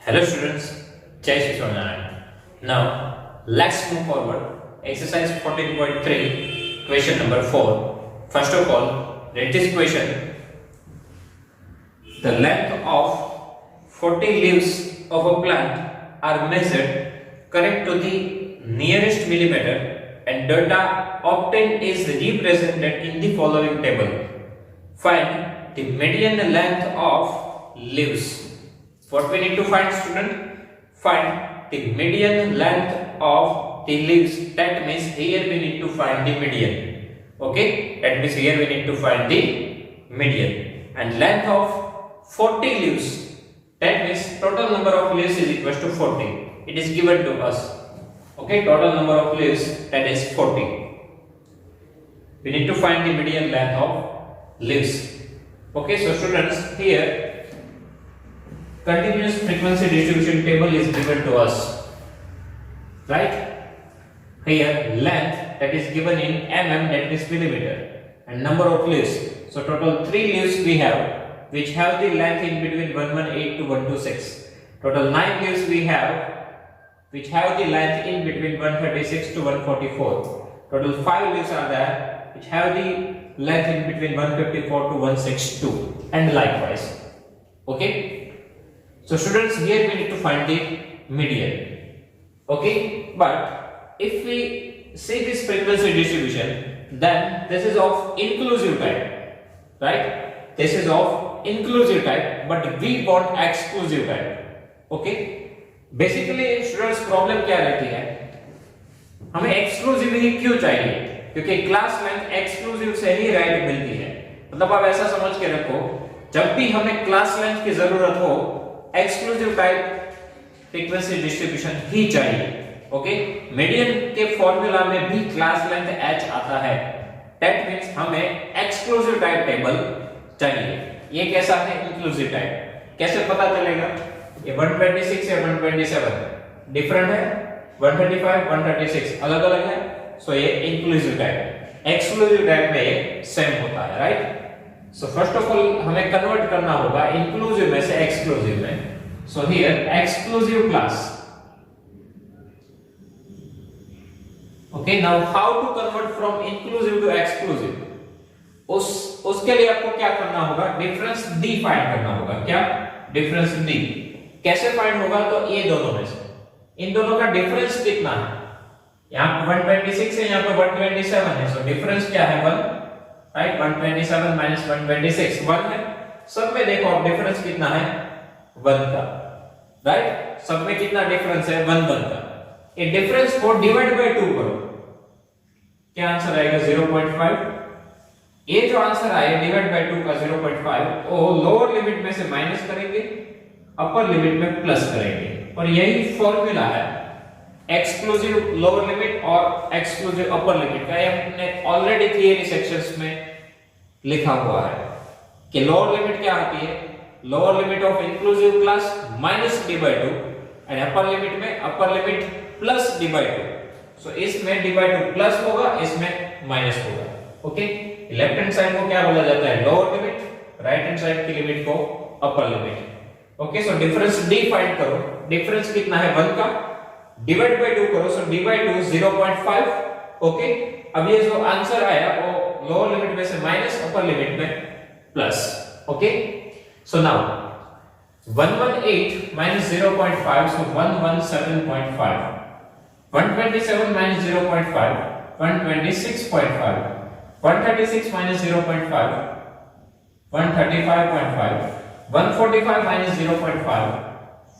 Hello students, Jai Shri Swaminarayan. Now let's move forward. Exercise 14.3, question number 4. First of all, read this question. The length of 40 leaves of a plant are measured correct to the nearest millimeter and data obtained is represented in the following table. Find the median length of leaves. What we need to find, student? Find the median length of the leaves. That means here we need to find the median. Okay, that means here we need to find the median. And length of 40 leaves. That means total number of leaves is equal to 40. It is given to us. Okay, total number of leaves, that is 40. We need to find the median length of leaves. Okay, so students, here continuous frequency distribution table is given to us, right? Here length, that is given in mm, that is millimeter, and number of leaves. So total 3 leaves we have, which have the length in between 118 to 126. Total 9 leaves we have, which have the length in between 136 to 144. Total 5 leaves are there, which have the length in between 154 to 162, and likewise. Okay. So students, here we need to find the median. Okay, but if we see this frequency distribution, then this is of inclusive type, right? This is of inclusive type, but we want exclusive type. Okay, basically students problem क्या रहती है, हमें exclusive ही क्यों चाहिए? क्योंकि class length exclusive से ही right मिलती है. मतलब आप ऐसा समझ के रखो, जब भी हमें क्लास लेंथ की जरूरत हो, एक्सक्लूसिव टाइप फ्रीक्वेंसी डिस्ट्रीब्यूशन ही चाहिए. ओके, मीडियन के फॉर्मूला में भी क्लास लेंथ h आता है. दैट मींस हमें एक्सक्लूसिव टाइप टेबल चाहिए. ये कैसा है इंक्लूसिव टाइप? कैसे पता चलेगा? ये 126 या 127 डिफरेंट है, 135 136 अलग अलग है. सो ये इंक्लूसिव टाइप. एक्सक्लूसिव टाइप में ये सेम होता है, right? So first of all हमें कन्वर्ट करना होगा इंक्लूसिव में से एक्सक्लूसिव में. So here exclusive class. Okay, now how to convert from inclusive to exclusive? उसके लिए आपको क्या करना होगा? डिफरेंस d फाइंड करना होगा. क्या? Difference d. कैसे फाइंड होगा? तो ये दोनों में से इन दोनों का डिफरेंस कितना है? यहाँ पे 126 है, यहाँ पे 127 है. So डिफरेंस क्या है? 1. राइट, 127 माइनस 126 1 है. सब में देखो अब डिफरेंस कितना है? 1 का. राइट, सब में कितना डिफरेंस है? 1 1 का. ये डिफरेंस को डिवाइड बाय 2 करो, क्या आंसर आएगा? 0.5. ये जो आंसर आया डिवाइड बाय 2 का 0.5, वो लोअर लिमिट में से माइनस करेंगे, अपर लिमिट में प्लस करेंगे. और यही फॉर्मूला है एक्सक्लूसिव लोअर लिमिट और एक्सक्लूसिव अपर लिमिट का. ये हमने ऑलरेडी थियरी सेक्शंस में लिखा हुआ है कि लोअर लिमिट क्या होती है? Lower limit of inclusive class minus d by 2 and upper limit में upper limit plus d by 2. So इसमें d by 2 प्लस होगा, इसमें माइनस होगा. ओके, लेफ्ट हैंड साइड को क्या बोला जाता है? Lower limit. Right hand side की लिमिट को upper limit. Okay, so difference d find करो. डिफरेंस कितना है? 1 का. डिवाइड बाय 2 करो, सो d by 2 0.5. ओके, अब ये जो आंसर आया वो लोअर लिमिट में से माइनस, अपर लिमिट में plus. Okay, so now 118 minus 0.5, so 117.5. 127 minus 0.5, 126.5. 136 minus 0.5, 135.5. 145 minus 0.5,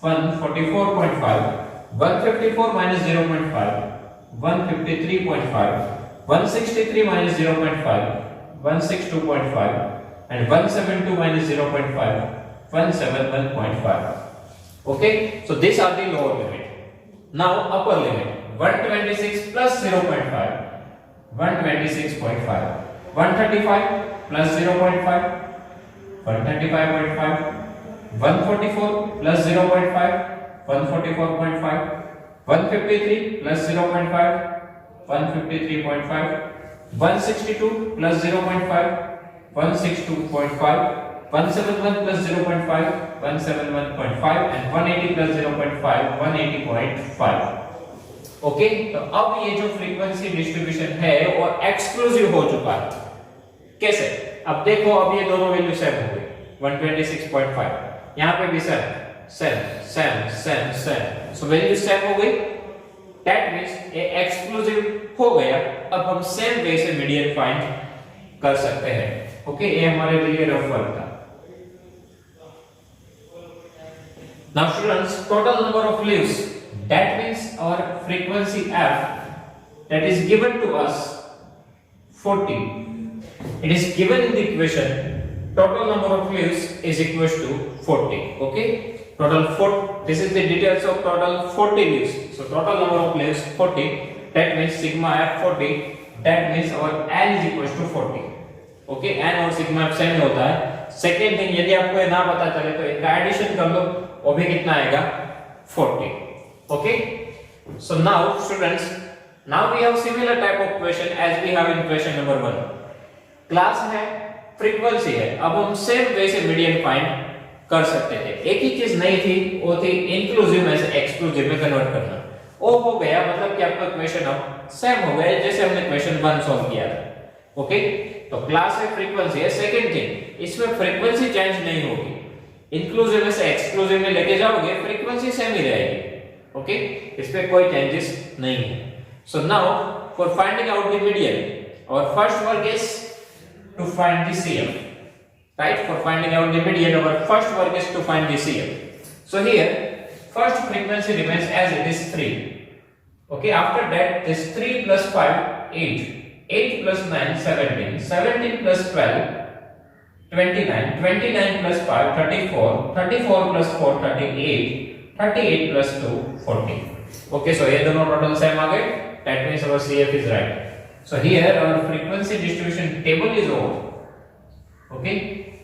144.5. 154 minus 0.5, 153.5. 163 minus 0.5, 162.5. and 172 minus 0.5, 171.5. Okay, so these are the lower limit. Now upper limit, 126 plus 0.5, 126.5. 135 plus 0.5, 135.5. 144 plus 0.5, 144.5. 153 plus 0.5, 153.5. 162 plus 0.5, 162.5. 171 plus 0.5 171.5 and 180 plus 0.5 180.5. Okay, तो अब ये जो frequency distribution है वो exclusive हो चुका है। कैसे? अब देखो, अब ये दोनों वैल्यू सेम हो गई 126.5, यहां पे भी same same same same same, so value same हो गई। दैट मींस ये एक्सक्लूसिव हो गया। अब हम सेम वे से मीडियन फाइंड कर सकते हैं। ओके, ये हमारे लिए रफ वर्क था। Now students, total number of leaves, that means our frequency f that is given to us 40. It is given in the equation total number of leaves is equals to 40. Okay, total 40, this is the details of total 40 leaves. So total number of leaves 40, that means sigma f 40, that means our n is equals to 40. Okay, n और sigma f same होता है। Second thing, यदि आपको ये ना पता चले तो इनका एडिशन कर लो, वो भी कितना आएगा 40. Okay, so now students, now we have similar type of question as we have in question number 1. Class है, फ्रीक्वेंसी है, अब हम सेम वे से मीडियन फाइंड कर सकते थे। एक ही चीज नहीं थी, वो थी इंक्लूसिव में से एक्सक्लूसिव में कन्वर्ट करना। वो हो गया, मतलब कि आपका क्वेश्चन अब सेम हो गया जैसे हमने क्वेश्चन 1 सॉल्व किया था। ओके, तो क्लास है, फ्रीक्वेंसी है। सेकंड थिंग, इसमें फ्रीक्वेंसी चेंज नहीं होगी। इंक्लूसिव में से एक्सक्लूसिव में लेके जाओगे, फ्रीक्वेंसी सेम ही रहेगी। ओके, इसमें कोई चेंजेस नहीं है। So now for finding out the median, our first work is to find the CF, right? For finding out the median, our first work is to find the CF. So here first frequency remains as it is 3. Okay, after that this 3 plus 5 8, 8 plus 9 17, 17 plus 12 29, 29 plus 5 34, 34 plus 4 38, 38 plus 2 40. Okay, so ये दोनों total same आ गए, that means our CF is right. So here our frequency distribution table is over. Okay,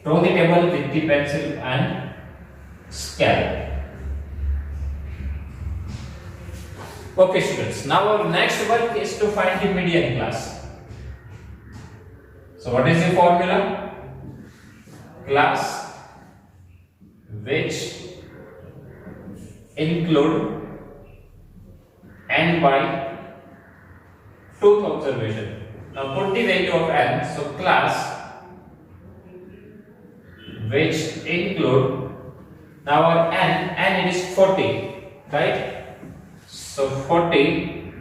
draw the table with the pencil and scale. Okay students, now our next work is to find the median class. So what is the formula? Class which include n by 2th observation. Now put the value of n. So class which include, now our n it is 40, right? So 40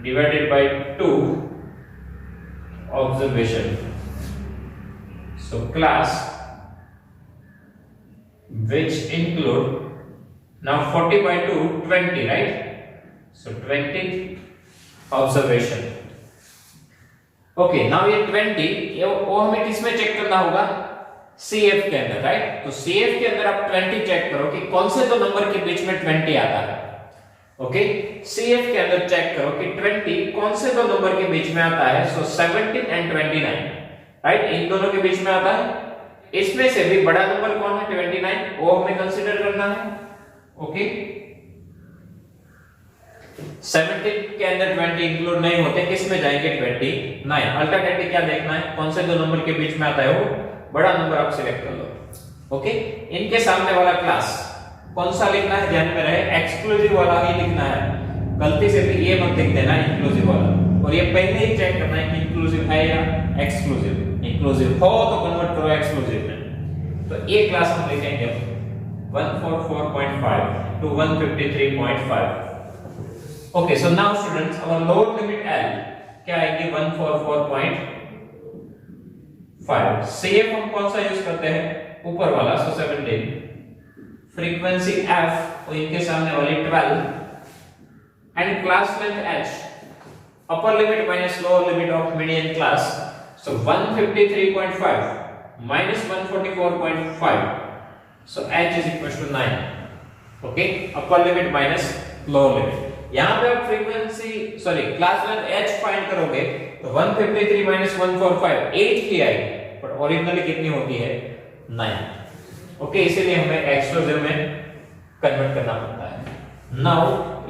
divided by 2 observation. So class which include, now 40 by 2 20, right? So 20 observation. Okay, now ये 20 ये वो हमें किसमें check करना होगा? CF के अंदर, right? तो CF के अंदर आप 20 चेक करो कि कौन से दो नंबर के बीच में 20 आता है। ओके, CF के अंदर चेक करो कि 20 कौन से दो नंबर के बीच में आता है। सो 17 एंड 29, राइट? इन दोनों के बीच में आता है। इसमें से भी बड़ा नंबर कौन है? 29, वो हमें कंसीडर करना है। ओके, 17 के अंदर 20 इंक्लूड नहीं होते, किस में जाएंगे? 29। अल्टरनेटिव क्या देखना है? कौन से दो नंबर के बीच में आता है वो बड़ा नंबर आप सिलेक्ट कर लो। ओके, इनके सामने वाला क्लास कौन सा लिखना है? ध्यान में रहे, एक्सक्लूसिव वाला ही लिखना है। गलती से भी ये मत लिख देना इंक्लूसिव वाला, और ये पहले ही चेक करना है कि इंक्लूसिव है या एक्सक्लूसिव। इंक्लूसिव हो तो कन्वर्ट करो एक्सक्लूसिव में। तो ये क्लास हम लिखेंगे 144.5 to 153.5. Okay, so now students, our lower limit L क्या आएगी? 144.5. CF हम कौन सा यूज करते हैं? ऊपर वाला, so 17. फ्रीक्वेंसी F और इनके सामने वाली 12 and class length H, upper limit minus lower limit of median class. So 153.5 minus 144.5. So H is equals to 9. Okay, upper limit minus lower limit. यहां पे आप frequency class length H find करोगे तो 153 minus 145 8 ही आएगी, but originally कितनी होती है? 9. Okay, इसीलिए हमें एक्सक्लूसिव में कन्वर्ट करना पड़ता है। Now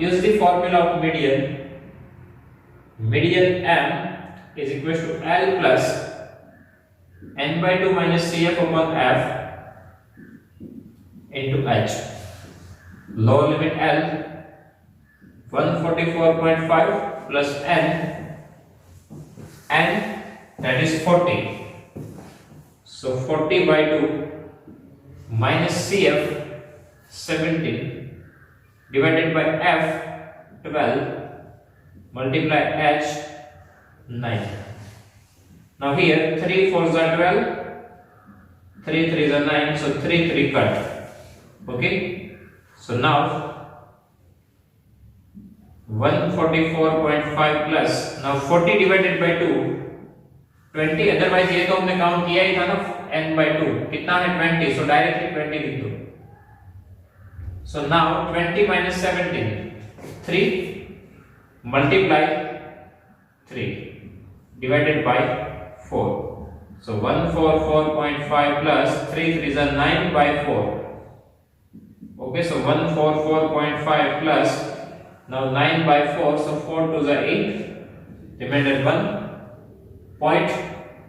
use the formula of median. Median m is equals to L plus n by 2 minus CF upon F into h. Lower limit L 144.5 plus n that is 40. So 40 by 2 minus CF 17 divided by F 12 multiply H 9. Now here 3 4s are 12, 3 3s are 9, so 3 3 cut. Okay, so now 144.5 plus, now 40 divided by 2 20, otherwise ये तो हमने count किया ही था ना n by 2 कितना है 20, so directly 20 लिख दो. So now 20 minus 17 3 multiply 3 divided by 4. So 144.5 plus 3 3s are 9 by 4. Okay, so 144.5 plus now 9 by 4, so 4 2s are 8, remainder 1 point,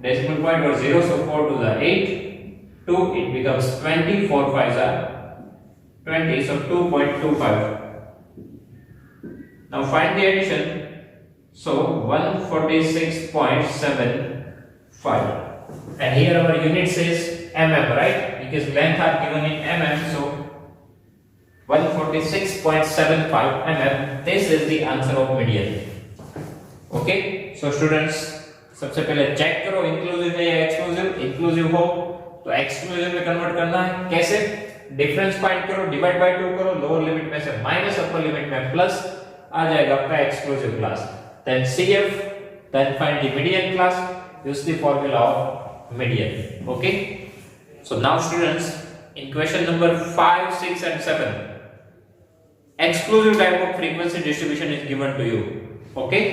decimal point or 0, so 4 2s are 8, 2 it becomes 20, 4 5s are 20, so 2.25. Now find the addition. So 146.75, and here our unit says mm, right? Because length are given in mm, so 146.75 mm. This is the answer of median. Okay, so students, सबसे पहले check करो inclusive है या exclusive. Inclusive हो तो exclusive में convert करना है. कैसे? डिफरेंस फाइंड करो, डिवाइड बाय 2 करो, लोअर लिमिट में से माइनस अपर लिमिट में प्लस आ जाएगा आपका exclusive class. Then CF, then find the median class, use the formula of median. Okay, so now students, in question number 5 6 and 7 exclusive type of frequency distribution is given to you. Okay,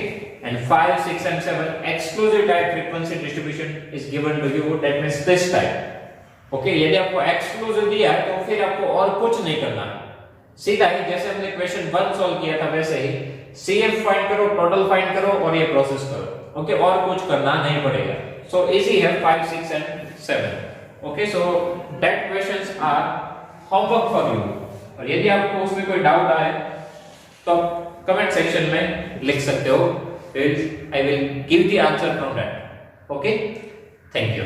and 5 6 and 7 exclusive type frequency distribution is given to you, that means this type. Okay, यदि आपको exclusive दिया है तो फिर आपको और कुछ नहीं करना है, सीधा ही जैसे हमने क्वेश्चन 1 सॉल्व किया था वैसे ही CF फाइंड करो, टोटल फाइंड करो और ये प्रोसेस करो. ओके, और कुछ करना नहीं पड़ेगा. सो इजी है 5 6 and 7. Okay, so that questions are homework for you. और यदि आपको उसमें कोई डाउट आए तो कमेंट सेक्शन में लिख सकते हो. I will give the answer from that. Okay, thank you.